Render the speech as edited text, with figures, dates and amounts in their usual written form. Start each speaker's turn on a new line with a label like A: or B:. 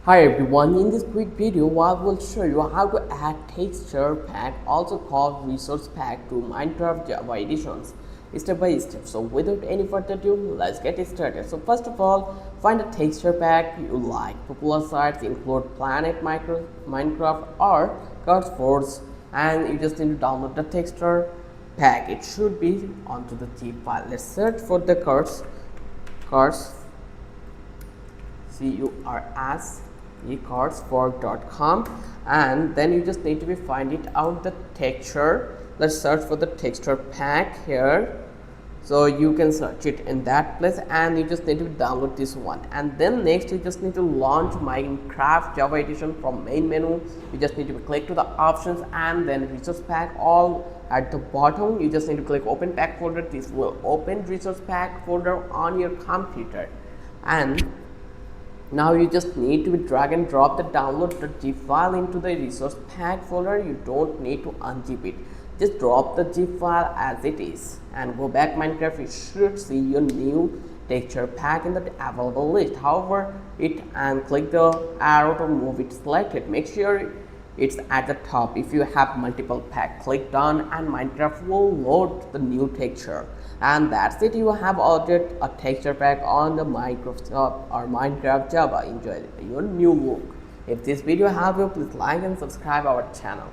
A: Hi everyone, in this quick video I will show you how to add texture pack, also called resource pack, to Minecraft Java editions step by step. So without any further ado, let's get started. So first of all, find a texture pack you like. Popular sites include Planet Minecraft or CurseForge, and you just need to download the texture pack. It should be onto the zip file. Let's search for the Curs CURS ecards4.com, and then you just need to find it out the texture. Let's search for the texture pack here, so you can search it in that place, and you just need to download this one. And then next you just need to launch Minecraft Java edition from main menu. You just need to click to the options and then resource pack all at the bottom. You just need to click open pack folder. This will open resource pack folder on your computer, and now you just need to drag and drop the download.zip file into the resource pack folder. You don't need to unzip it. Just drop the zip file as it is and go back Minecraft. You should see your new texture pack in the available list. However, click the arrow to move it selected. Make sure it's at the top. If you have multiple pack, click done and Minecraft will load the new texture. And that's it, you have ordered a texture pack on the Microsoft or Minecraft Java. Enjoy your new look. If this video helped you, please like and subscribe our channel.